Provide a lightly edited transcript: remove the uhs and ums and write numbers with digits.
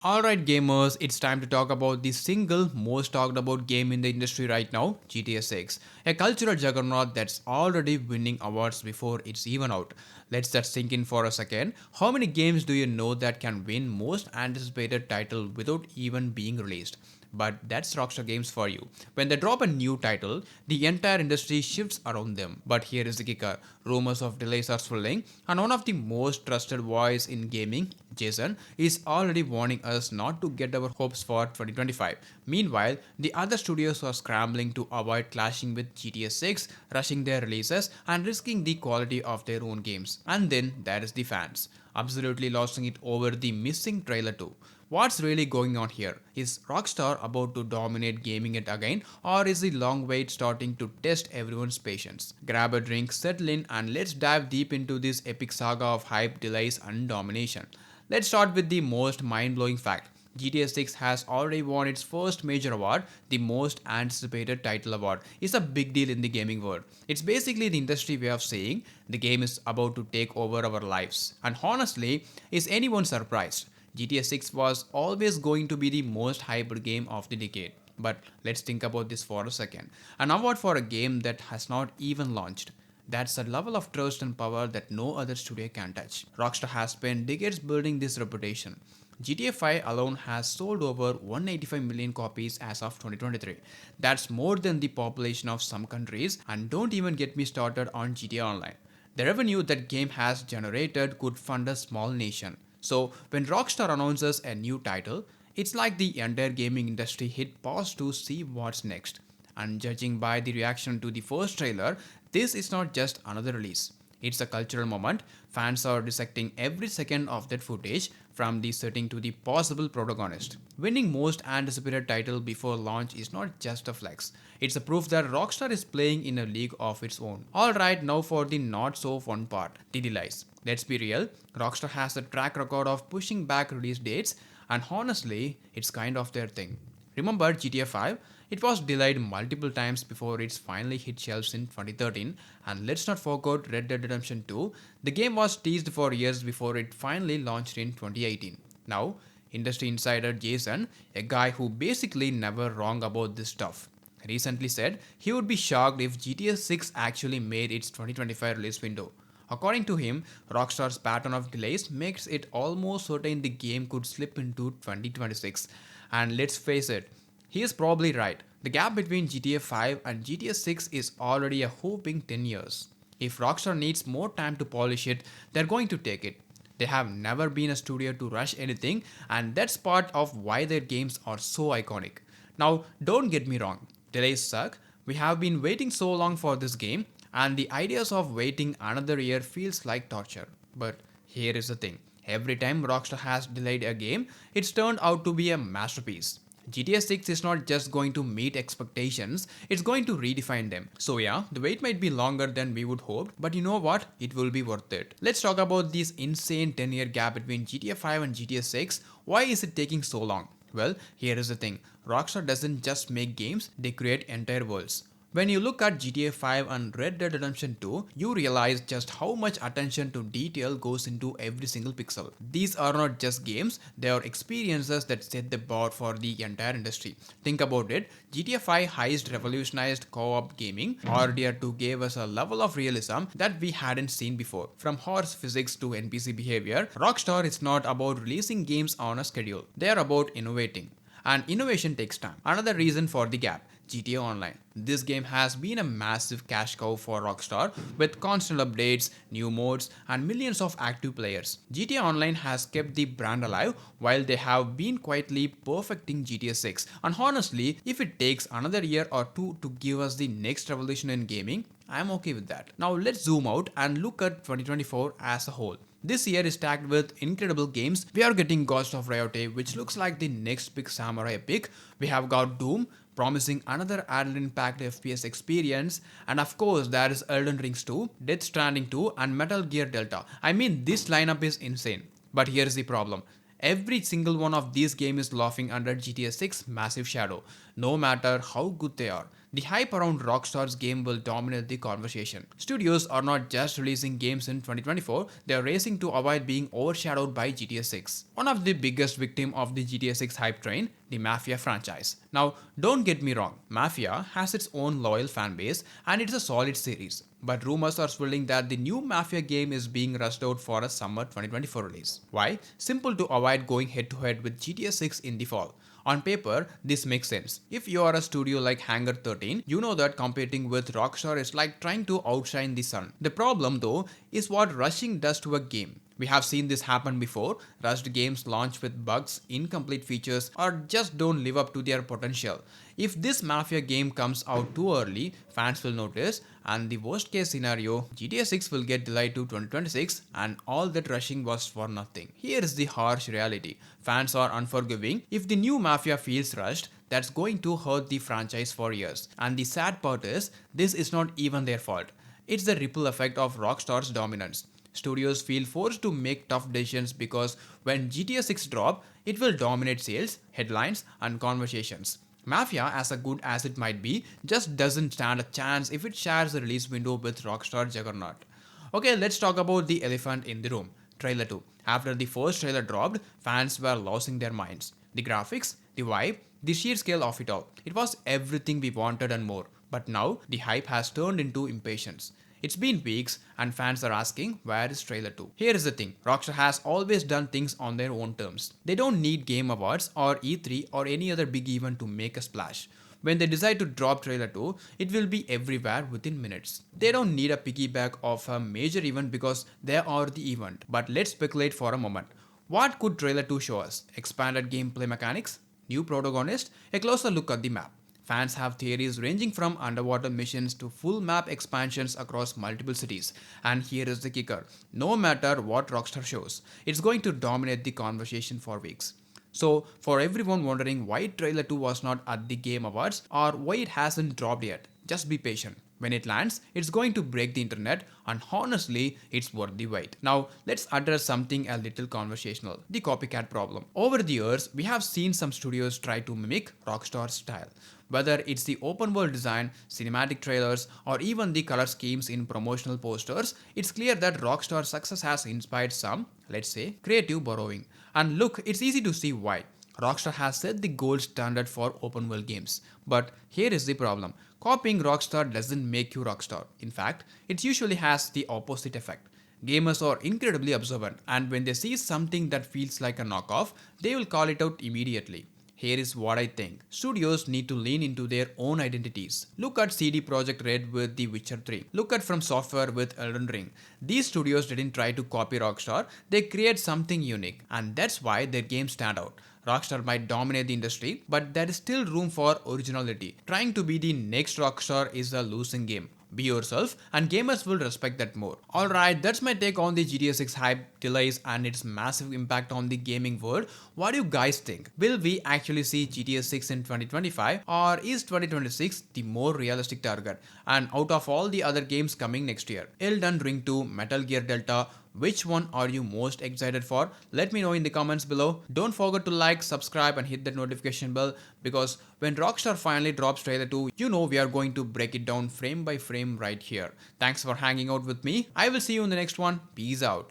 Alright gamers, it's time to talk about the single most talked about game in the industry right now, GTA 6. A cultural juggernaut that's already winning awards before it's even out. Let's just sink in for a second. How many games do you know that can win most anticipated title without even being released? But that's Rockstar Games for you. When they drop a new title, the entire industry shifts around them. But here is the kicker. Rumors of delays are swirling, and one of the most trusted voice in gaming, Jason, is already warning us not to get our hopes for 2025. Meanwhile, the other studios are scrambling to avoid clashing with GTA 6, rushing their releases, and risking the quality of their own games. And then there is the fans, absolutely losing it over the missing trailer too. What's really going on here? Is Rockstar about to dominate gaming it again, or is the long wait starting to test everyone's patience? Grab a drink, settle in, and let's dive deep into this epic saga of hype, delays, and domination. Let's start with the most mind blowing fact. GTA 6 has already won its first major award, the most anticipated title award. It's a big deal in the gaming world. It's basically the industry way of saying the game is about to take over our lives. And honestly, is anyone surprised? GTA 6 was always going to be the most hyped game of the decade. But let's think about this for a second. An award for a game that has not even launched. That's a level of trust and power that no other studio can touch. Rockstar has spent decades building this reputation. GTA 5 alone has sold over 185 million copies as of 2023. That's more than the population of some countries, and don't even get me started on GTA Online. The revenue that game has generated could fund a small nation. So, when Rockstar announces a new title, it's like the entire gaming industry hit pause to see what's next. And judging by the reaction to the first trailer, this is not just another release. It's a cultural moment. Fans are dissecting every second of that footage, from the setting to the possible protagonist. Winning most anticipated title before launch is not just a flex. It's a proof that Rockstar is playing in a league of its own. Alright, now for the not so fun part, the delays. Let's be real, Rockstar has a track record of pushing back release dates, and honestly, it's kind of their thing. Remember GTA 5? It was delayed multiple times before it finally hit shelves in 2013, and let's not forget Red Dead Redemption 2. The game was teased for years before it finally launched in 2018. Now, industry insider Jason, a guy who basically never wrong about this stuff, recently said he would be shocked if GTA 6 actually made its 2025 release window. According to him, Rockstar's pattern of delays makes it almost certain the game could slip into 2026. And let's face it, he is probably right. The gap between GTA 5 and GTA 6 is already a whopping 10 years. If Rockstar needs more time to polish it, they're going to take it. They have never been a studio to rush anything, and that's part of why their games are so iconic. Now, don't get me wrong, delays suck. We have been waiting so long for this game, and the ideas of waiting another year feels like torture. But here is the thing, every time Rockstar has delayed a game, it's turned out to be a masterpiece. GTA 6 is not just going to meet expectations, it's going to redefine them. So yeah, the wait might be longer than we would hope, but you know what? It will be worth it. Let's talk about this insane 10-year gap between GTA 5 and GTA 6. Why is it taking so long? Well, here is the thing. Rockstar doesn't just make games, they create entire worlds. When you look at GTA 5 and Red Dead Redemption 2, you realize just how much attention to detail goes into every single pixel. These are not just games, they are experiences that set the bar for the entire industry. Think about it, GTA 5 heist revolutionized co-op gaming. RDR2 gave us a level of realism that we hadn't seen before. From horse physics to NPC behavior, Rockstar is not about releasing games on a schedule. They are about innovating. And innovation takes time. Another reason for the gap, GTA Online. This game has been a massive cash cow for Rockstar with constant updates, new modes, and millions of active players. GTA Online has kept the brand alive while they have been quietly perfecting GTA 6. And honestly, if it takes another year or two to give us the next revolution in gaming, I'm okay with that. Now let's zoom out and look at 2024 as a whole. This year is stacked with incredible games. We are getting Ghost of Riote, which looks like the next big samurai epic. We have got Doom, promising another adrenaline-packed FPS experience. And of course, there is Elden Rings 2, Death Stranding 2, and Metal Gear Delta. I mean, this lineup is insane. But here's the problem. Every single one of these games is laughing under GTA 6 massive shadow, no matter how good they are. The hype around Rockstar's game will dominate the conversation. Studios are not just releasing games in 2024, they are racing to avoid being overshadowed by GTA 6. One of the biggest victims of the GTA 6 hype train, the Mafia franchise. Now, don't get me wrong, Mafia has its own loyal fan base and it's a solid series. But rumors are swirling that the new Mafia game is being rushed out for a summer 2024 release. Why? Simple, to avoid going head to head with GTA 6 in the fall. On paper, this makes sense. If you are a studio like Hangar 13, you know that competing with Rockstar is like trying to outshine the sun. The problem though is what rushing does to a game. We have seen this happen before. Rushed games launch with bugs, incomplete features, or just don't live up to their potential. If this Mafia game comes out too early, fans will notice, and the worst case scenario, GTA 6 will get delayed to 2026, and all that rushing was for nothing. Here is the harsh reality. Fans are unforgiving. If the new Mafia feels rushed, that's going to hurt the franchise for years. And the sad part is, this is not even their fault. It's the ripple effect of Rockstar's dominance. Studios feel forced to make tough decisions because when GTA 6 drop, it will dominate sales, headlines, and conversations. Mafia, as good as it might be, just doesn't stand a chance if it shares the release window with Rockstar Juggernaut. Okay, let's talk about the elephant in the room. Trailer 2. After the first trailer dropped, fans were losing their minds. The graphics, the vibe, the sheer scale of it all. It was everything we wanted and more. But now, the hype has turned into impatience. It's been weeks and fans are asking, where is trailer 2? Here is the thing, Rockstar has always done things on their own terms. They don't need Game Awards or E3 or any other big event to make a splash. When they decide to drop trailer 2, it will be everywhere within minutes. They don't need a piggyback of a major event because they are the event. But let's speculate for a moment. What could trailer 2 show us? Expanded gameplay mechanics? New protagonist? A closer look at the map? Fans have theories ranging from underwater missions to full map expansions across multiple cities. And here is the kicker. No matter what Rockstar shows, it's going to dominate the conversation for weeks. So, for everyone wondering why Trailer 2 was not at the Game Awards or why it hasn't dropped yet, just be patient. When it lands, it's going to break the internet, and honestly, it's worth the wait. Now, let's address something a little conversational, the copycat problem. Over the years, we have seen some studios try to mimic Rockstar's style. Whether it's the open world design, cinematic trailers, or even the color schemes in promotional posters, it's clear that Rockstar's success has inspired some, let's say, creative borrowing. And look, it's easy to see why. Rockstar has set the gold standard for open world games. But here is the problem. Copying Rockstar doesn't make you Rockstar. In fact, it usually has the opposite effect. Gamers are incredibly observant, and when they see something that feels like a knockoff, they will call it out immediately. Here is what I think. Studios need to lean into their own identities. Look at CD Projekt Red with The Witcher 3. Look at From Software with Elden Ring. These studios didn't try to copy Rockstar, they create something unique, and that's why their games stand out. Rockstar might dominate the industry, but there is still room for originality. Trying to be the next Rockstar is a losing game. Be yourself, and gamers will respect that more. Alright, that's my take on the GTA 6 hype, delays, and its massive impact on the gaming world. What do you guys think? Will we actually see GTA 6 in 2025, or is 2026 the more realistic target? And out of all the other games coming next year, Elden Ring 2, Metal Gear Delta, which one are you most excited for? Let me know in the comments below. Don't forget to like, subscribe, and hit that notification bell, because when Rockstar finally drops trailer 2, you know we are going to break it down frame by frame right here. Thanks for hanging out with me. I will see you in the next one. Peace out.